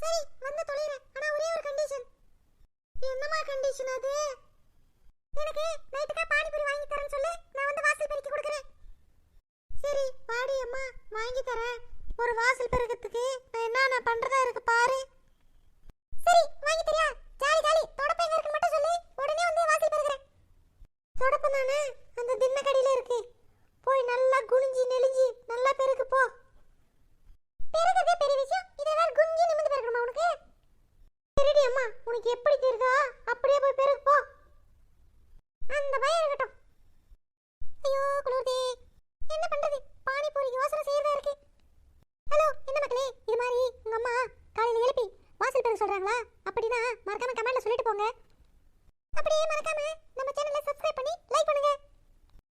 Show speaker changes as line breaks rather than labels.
சரி வந்து தொலைறேன். ஆனா ஒரே ஒரு கண்டிஷன். என்னமா கண்டிஷன் அது? எனக்கு நைட்டுக்கா பானிபூரி வாங்கி தரேன்னு சொல்லு. நான் வந்து வாசல் பெருக்கி கொடுக்கறேன். சரி பாடி அம்மா வாங்கி தரேன். ஒரு வாசல் பெருக்கிறதுக்கு நான் என்ன பண்றதா இருக்கு பாரு. சரி வாங்கி தரியா? Jolly jolly. தொடப்ப எங்க இருக்குன்னு மட்டும் சொல்லு. உடனே வந்து வாசல் பெருக்கிறேன். தொடப்பம் தானே அந்த திண்ண கடையில இருக்கு. போய் நல்லா குனிஞ்சி நெளிஞ்சி நல்லா